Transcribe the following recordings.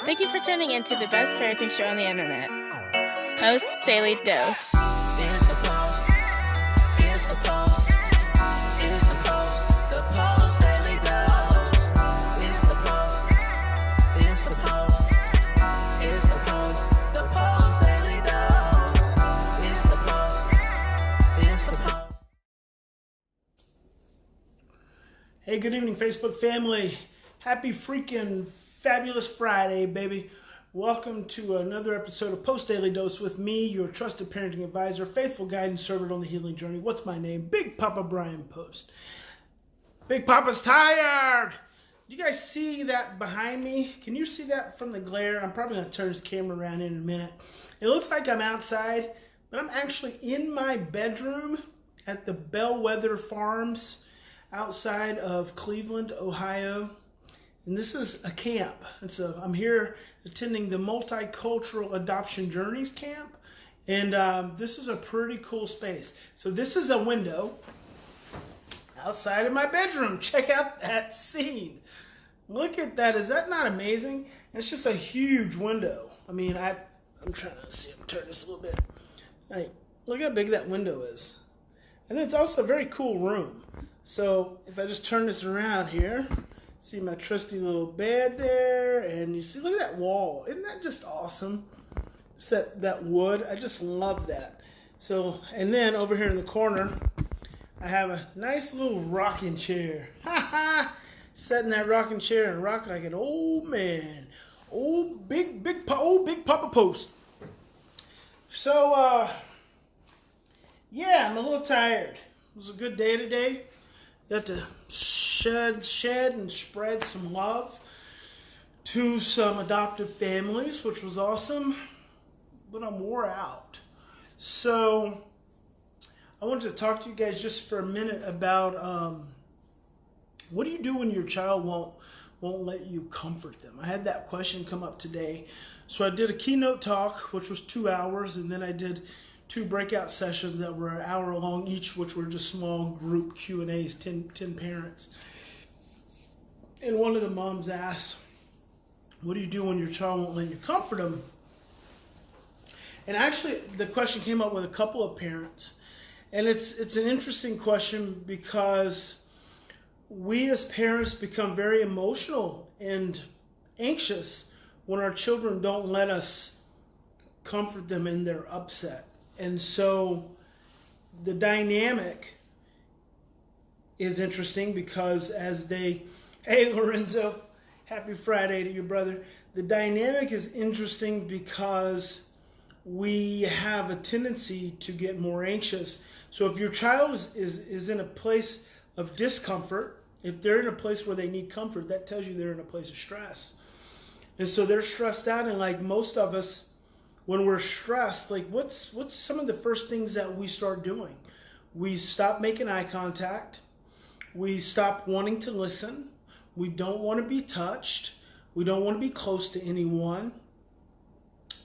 Thank you for tuning in to the best parenting show on the internet, Post Daily Dose. It's the Post. It's the Post. It's the Post. The Post Daily Dose. It's the Post. It's the Post. It's the Post. The Post Daily Dose. It's the Post. It's the Post. Hey, good evening, Facebook family. Happy freaking fabulous Friday, baby. Welcome to another episode of Post Daily Dose with me, your trusted parenting advisor, faithful guide and servant on the healing journey. What's my name? Big Papa Bryan+Post. Big Papa's tired. You guys see that behind me? Can you see that from the glare? I'm probably going to turn this camera around in a minute. It looks like I'm outside, but I'm actually in my bedroom at the Bellwether Farms outside of Cleveland, Ohio. And this is a camp. And so I'm here attending the Multicultural Adoption Journeys camp. And this is a pretty cool space. So this is a window outside of my bedroom. Check out that scene. Look at that. Is that not amazing? It's just a huge window. I mean, I'm trying to see. I'm turn this a little bit. Hey, look how big that window is. And it's also a very cool room. So if I just turn this around here, see my trusty little bed there, and you see, look at that wall. Isn't that just awesome? Just that wood, I just love that. So, and then over here in the corner, I have a nice little rocking chair. Ha ha! Sit in that rocking chair and rock like an old man. Old big Papa Post. So, yeah, I'm a little tired. It was a good day today. Got to shed and spread some love to some adoptive families, which was awesome, but I'm wore out. So I wanted to talk to you guys just for a minute about what do you do when your child won't let you comfort them? I had that question come up today. So I did a keynote talk, which was 2 hours, and then I did 2 breakout sessions that were an hour long each, which were just small group Q&As, 10 parents. And one of the moms asked, what do you do when your child won't let you comfort them? And actually, the question came up with a couple of parents. And it's an interesting question because we as parents become very emotional and anxious when our children don't let us comfort them in their upset. And so the dynamic is interesting because as they, hey Lorenzo, happy Friday to your brother. The dynamic is interesting because we have a tendency to get more anxious. So if your child is in a place of discomfort, if they're in a place where they need comfort, that tells you they're in a place of stress. And so they're stressed out, and like most of us, when we're stressed, like what's some of the first things that we start doing? We stop making eye contact. We stop wanting to listen. We don't want to be touched. We don't want to be close to anyone.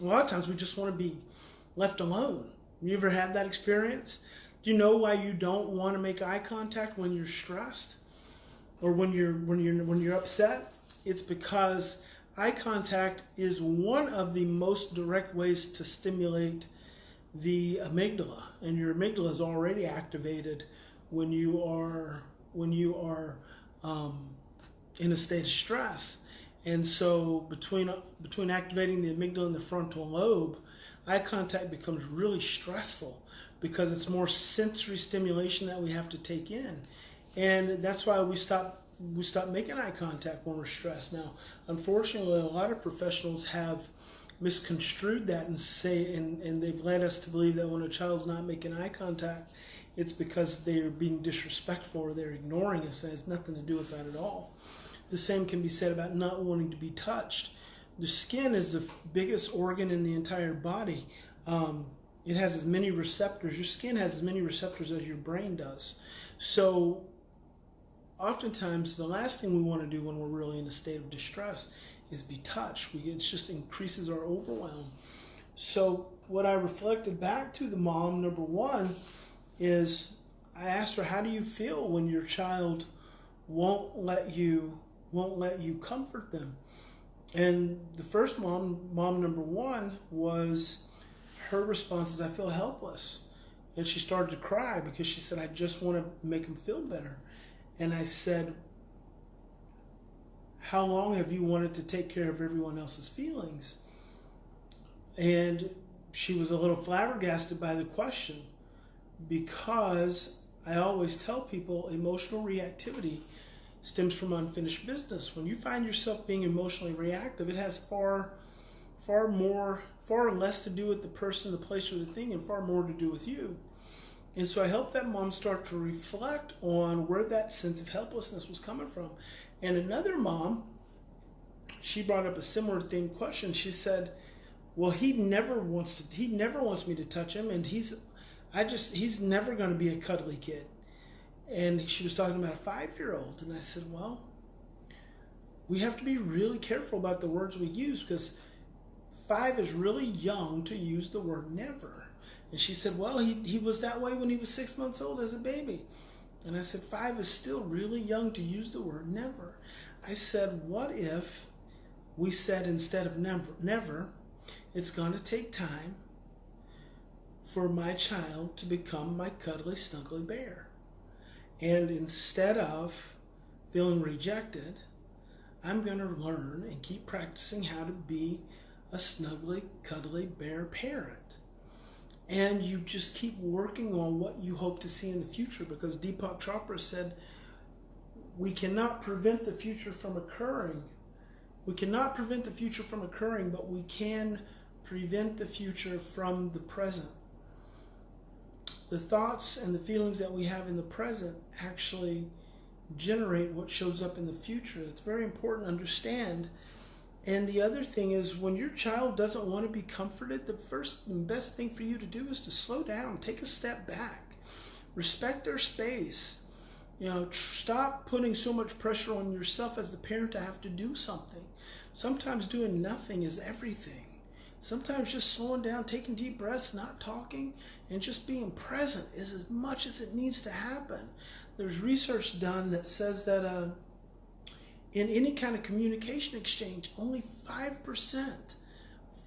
A lot of times we just want to be left alone. You ever had that experience? Do you know why you don't want to make eye contact when you're stressed or when you're upset? It's because eye contact is one of the most direct ways to stimulate the amygdala, and your amygdala is already activated when you are in a state of stress. And so between activating the amygdala and the frontal lobe, eye contact becomes really stressful because it's more sensory stimulation that we have to take in, and that's why we stop making eye contact when we're stressed. Now, unfortunately, a lot of professionals have misconstrued that and they've led us to believe that when a child's not making eye contact, it's because they're being disrespectful or they're ignoring us. It has nothing to do with that at all. The same can be said about not wanting to be touched. The skin is the biggest organ in the entire body. It has as many receptors. Your skin has as many receptors as your brain does. So oftentimes, the last thing we want to do when we're really in a state of distress is be touched. It just increases our overwhelm. So what I reflected back to the mom, number one, is I asked her, how do you feel when your child won't let you comfort them? And the first mom number one, was her response is, I feel helpless. And she started to cry because she said, I just want to make him feel better. And I said, how long have you wanted to take care of everyone else's feelings? And she was a little flabbergasted by the question, because I always tell people emotional reactivity stems from unfinished business. When you find yourself being emotionally reactive, it has far less to do with the person, the place, or the thing, and far more to do with you. And so I helped that mom start to reflect on where that sense of helplessness was coming from. And another mom, she brought up a similar themed question. She said, well, he never wants me to touch him, and he's never going to be a cuddly kid. And she was talking about a 5-year-old. And I said, well, we have to be really careful about the words we use, because 5 is really young to use the word never. And she said, well, he was that way when he was 6 months old as a baby. And I said, 5 is still really young to use the word never. I said, what if we said, instead of never, it's going to take time for my child to become my cuddly, snuggly bear. And instead of feeling rejected, I'm going to learn and keep practicing how to be a snuggly, cuddly bear parent. And you just keep working on what you hope to see in the future, because Deepak Chopra said, we cannot prevent the future from occurring. We cannot prevent the future from occurring, but we can prevent the future from the present. The thoughts and the feelings that we have in the present actually generate what shows up in the future. It's very important to understand. And the other thing is, when your child doesn't want to be comforted, the first and best thing for you to do is to slow down, take a step back, respect their space. Stop putting so much pressure on yourself as the parent to have to do something. Sometimes doing nothing is everything. Sometimes just slowing down, taking deep breaths, not talking, and just being present is as much as it needs to happen. There's research done that says that in any kind of communication exchange, only 5%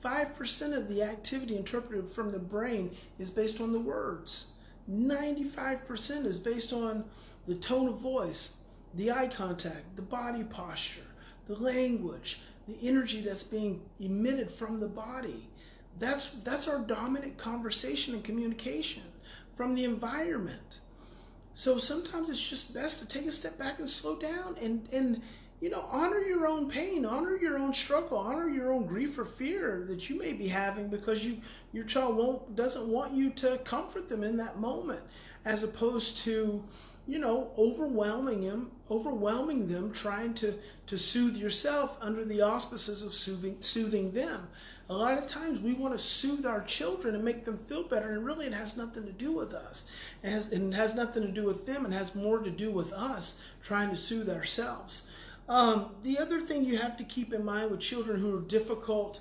of the activity interpreted from the brain is based on the words. 95% is based on the tone of voice, the eye contact, the body posture, the language, the energy that's being emitted from the body. That's our dominant conversation and communication from the environment. So sometimes it's just best to take a step back and slow down and honor your own pain, honor your own struggle, honor your own grief or fear that you may be having because your child doesn't want you to comfort them in that moment, as opposed to overwhelming them, trying to soothe yourself under the auspices of soothing them. A lot of times we want to soothe our children and make them feel better, and really it has nothing to do with us. It has nothing to do with them, and has more to do with us trying to soothe ourselves. The other thing you have to keep in mind with children who are difficult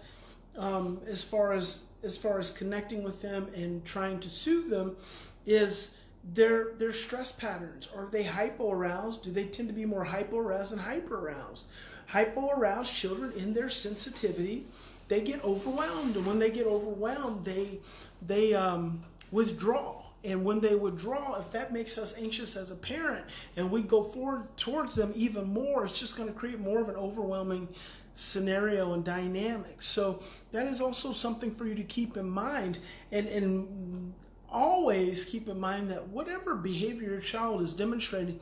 as far as connecting with them and trying to soothe them is their stress patterns. Are they hypo-aroused? Do they tend to be more hypo-aroused than hyper-aroused? Hypo-aroused children, in their sensitivity, they get overwhelmed, and when they get overwhelmed, they withdraw. And when they withdraw, if that makes us anxious as a parent and we go forward towards them even more, it's just going to create more of an overwhelming scenario and dynamic. So that is also something for you to keep in mind, and always keep in mind that whatever behavior your child is demonstrating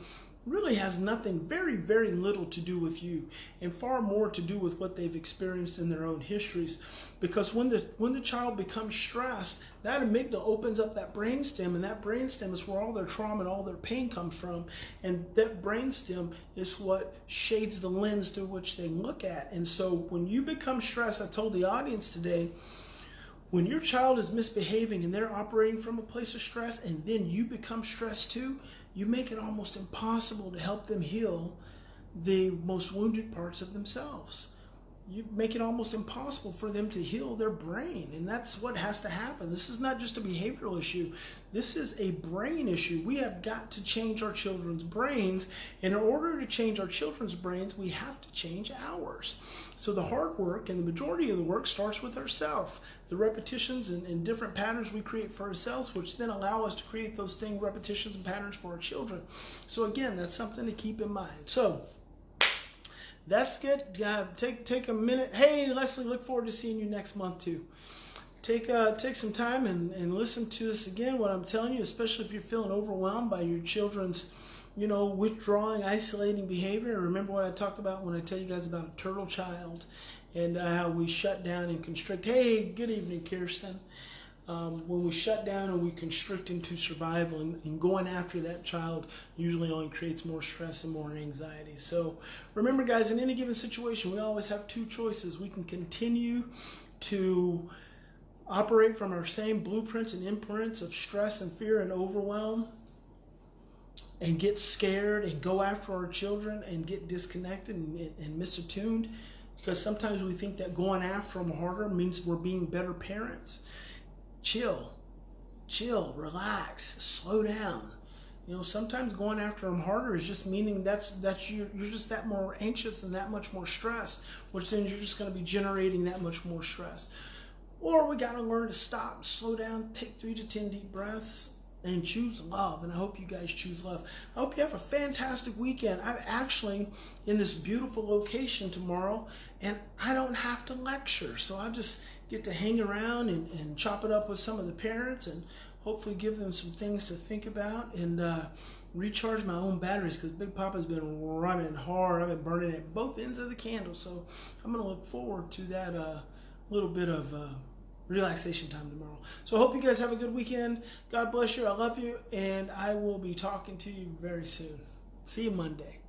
really has nothing, very, very little to do with you, and far more to do with what they've experienced in their own histories. Because when the child becomes stressed, that amygdala opens up that brainstem, and that brainstem is where all their trauma and all their pain comes from. And that brainstem is what shades the lens through which they look at. And so when you become stressed, I told the audience today, when your child is misbehaving and they're operating from a place of stress, and then you become stressed too, you make it almost impossible to help them heal the most wounded parts of themselves. You make it almost impossible for them to heal their brain, and that's what has to happen. This is not just a behavioral issue. This is a brain issue. We have got to change our children's brains, and in order to change our children's brains, we have to change ours. So the hard work and the majority of the work starts with ourselves. The repetitions and different patterns we create for ourselves, which then allow us to create those things, repetitions and patterns for our children. So again, that's something to keep in mind. So that's good. Take a minute. Hey, Leslie, look forward to seeing you next month too. Take some time and listen to this again, what I'm telling you, especially if you're feeling overwhelmed by your children's, withdrawing, isolating behavior. Remember what I talk about when I tell you guys about a turtle child and how we shut down and constrict. Hey, good evening, Kirsten. When we shut down and we constrict into survival and going after that child usually only creates more stress and more anxiety. So remember, guys, in any given situation, we always have two choices. We can continue to operate from our same blueprints and imprints of stress and fear and overwhelm and get scared and go after our children and get disconnected and misattuned, because sometimes we think that going after them harder means we're being better parents. Chill, relax, slow down. Sometimes going after them harder is just meaning that's you're just that more anxious and that much more stressed, which then you're just going to be generating that much more stress. Or we got to learn to stop, slow down, take 3 to 10 deep breaths, and choose love. And I hope you guys choose love. I hope you have a fantastic weekend. I'm actually in this beautiful location tomorrow, and I don't have to lecture. So I just get to hang around and chop it up with some of the parents and hopefully give them some things to think about and recharge my own batteries, because Big Papa's been running hard. I've been burning at both ends of the candle. So I'm going to look forward to that little bit of relaxation time tomorrow. So I hope you guys have a good weekend. God bless you. I love you. And I will be talking to you very soon. See you Monday.